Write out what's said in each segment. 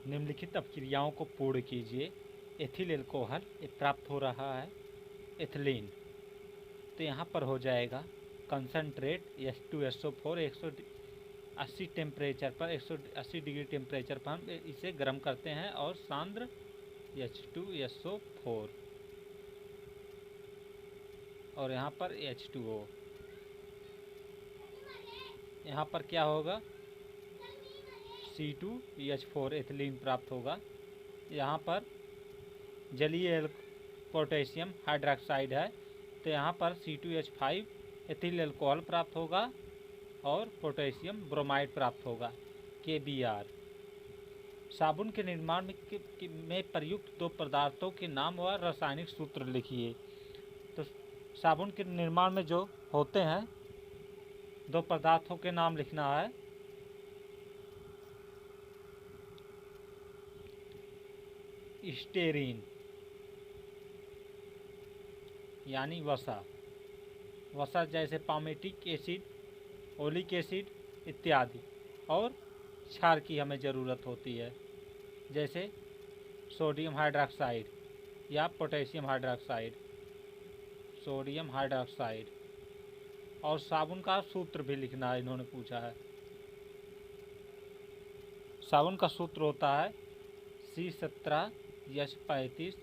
निम्नलिखित अपक्रियाओं को पूर्ण कीजिए। एथिल एल्कोहल ये प्राप्त हो रहा है एथिलीन, तो यहाँ पर हो जाएगा कंसनट्रेट H2SO4 180 टेम्परेचर पर 180 डिग्री टेम्परेचर पर हम इसे गर्म करते हैं और सांद्र H2SO4 और यहाँ पर H2O। यहाँ पर क्या होगा C2H4 एथिलीन प्राप्त होगा। यहाँ पर जलीय पोटेशियम हाइड्रोक्साइड है, तो यहाँ पर C2H5 एथिल एल्कोहल प्राप्त होगा और पोटेशियम ब्रोमाइड प्राप्त होगा KBr। साबुन के निर्माण में प्रयुक्त दो पदार्थों के नाम व रासायनिक सूत्र लिखिए। तो साबुन के निर्माण में जो होते हैं दो पदार्थों के नाम लिखना है। स्टेरीन यानी वसा, वसा जैसे पामेटिक एसिड, ओलिक एसिड इत्यादि, और क्षार की हमें ज़रूरत होती है जैसे सोडियम हाइड्रोक्साइड या पोटेशियम हाइड्रोक्साइड, सोडियम हाइड्रोक्साइड। और साबुन का सूत्र भी लिखना है, इन्होंने पूछा है। साबुन का सूत्र होता है C17H35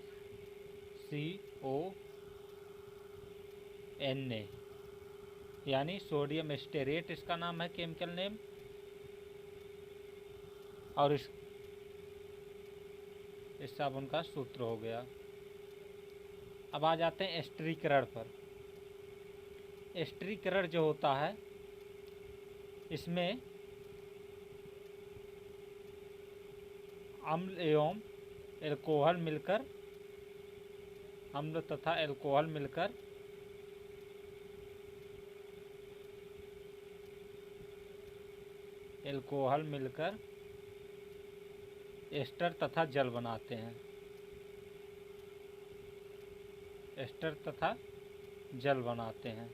CONA यानी सोडियम स्टेरेट इसका नाम है केमिकल नेम। और इस साबुन का सूत्र हो गया। अब आ जाते हैं स्टीरीकरण पर। स्टीरीकरण जो होता है इसमें अम्ल एवं एल्कोहल मिलकर, अम्ल तथा एल्कोहल मिलकर एस्टर तथा जल बनाते हैं। एस्टर तथा जल बनाते हैं।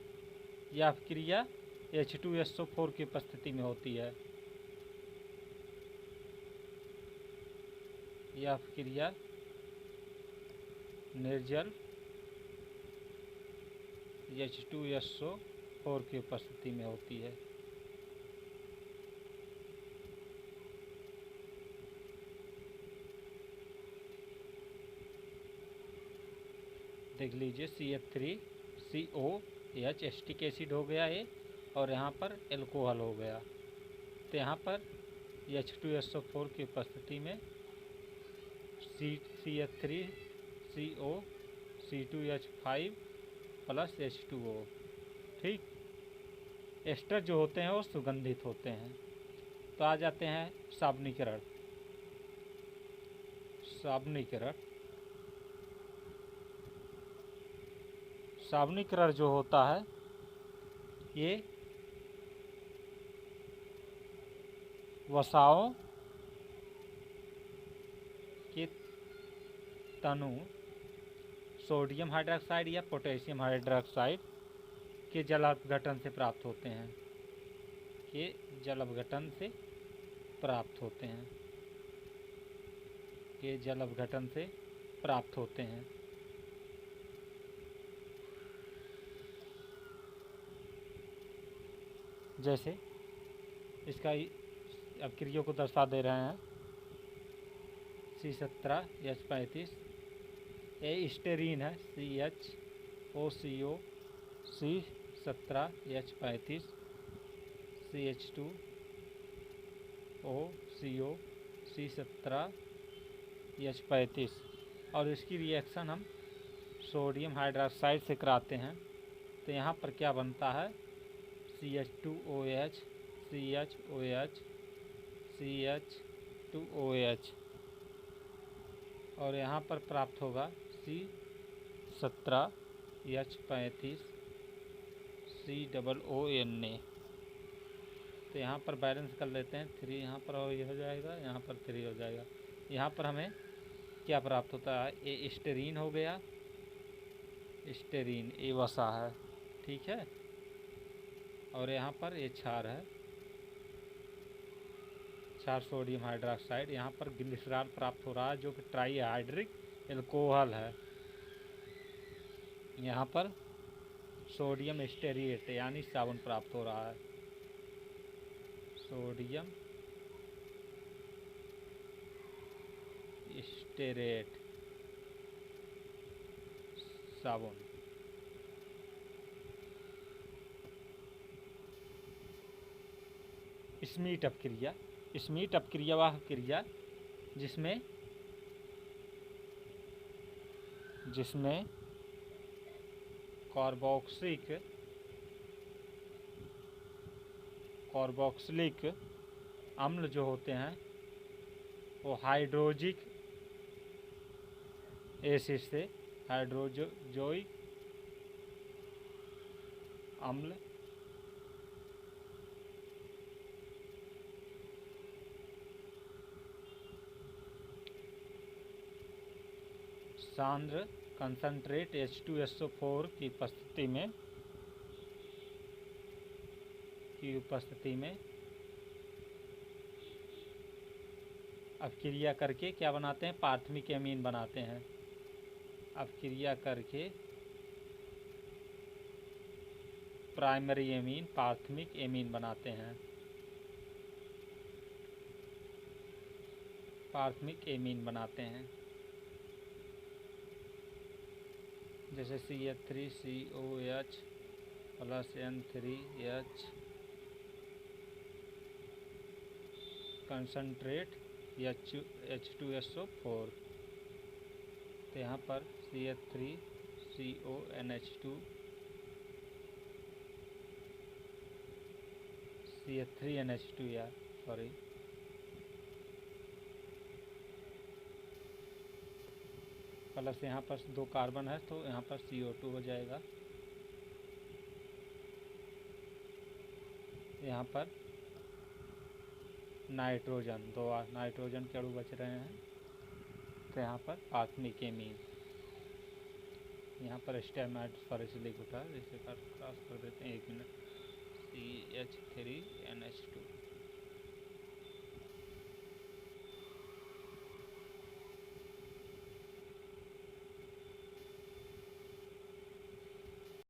यह क्रिया H2SO4 की उपस्थिति में होती है। यह क्रिया निर्जल H2SO4 की उपस्थिति में होती है। देख लीजिए CF3COH एस्टिक एसिड हो गया ये, और यहाँ पर एल्कोहल हो गया। तो यहाँ पर H2SO4 की उपस्थिति में CF3CO C2H5 प्लस H2O। ठीक, एस्टर जो होते हैं वो सुगंधित होते हैं। तो आ जाते हैं साबुनीकरण। साबुनीकरण जो होता है ये वसाओं के तनु सोडियम हाइड्रोक्साइड या पोटेशियम हाइड्रोक्साइड के जल अपघटन से प्राप्त होते हैं। जैसे इसका अपक्रिया को दर्शा दे रहे हैं। C17H35 ये स्टेरीन है CHOCO C17H35 CH2OCO C17H35 और इसकी रिएक्शन हम सोडियम हाइड्रोक्साइड से कराते हैं। तो यहाँ पर क्या बनता है CH2OH CHOH CH2OH और यहाँ पर प्राप्त होगा C17H35 COONA। तो यहाँ पर बैलेंस कर लेते हैं। 3 यहाँ पर ये हो जाएगा, यहाँ पर 3 हो जाएगा। यहाँ पर हमें क्या प्राप्त होता है, ये स्टेरीन हो गया, स्टेरीन ये वसा है, ठीक है। और यहाँ पर ये क्षार है, HR सोडियम हाइड्रोक्साइड। यहाँ पर ग्लिसरॉल प्राप्त हो रहा है जो कि ट्राईहाइड्रिक एल्कोहल है। यहाँ पर सोडियम स्टेरेट यानी साबुन प्राप्त हो रहा है। सोडियम स्टेरेट साबुन। स्मीट अपक्रिया। स्मीट अपक्रिया वह क्रिया जिसमें कार्बोक्सिलिक अम्ल जो होते हैं वो हाइड्रोजिक एसिड से हाइड्रोजोइक अम्ल सांद्र कंसंट्रेट H2SO4 की उपस्थिति में अपक्रिया करके क्या बनाते हैं, प्राथमिक एमीन बनाते हैं। अपक्रिया करके प्राइमरी एमीन, प्राथमिक एमीन बनाते हैं। प्राथमिक एमीन बनाते हैं जैसे CH3COH plus N3H concentrate H2SO4। तो यहाँ पर CH3NH2 यार सॉरी प्लस यहाँ पर 2 कार्बन है तो यहाँ पर CO2 हो जाएगा। यहाँ पर नाइट्रोजन, 2 नाइट्रोजन के अणु बच रहे हैं तो यहाँ पर प्राथमिक एमीन। यहाँ पर स्टेमाइड फॉरेसिलिक उठा जिसे क्रॉस कर देते हैं 1 मिनट CH3NH2।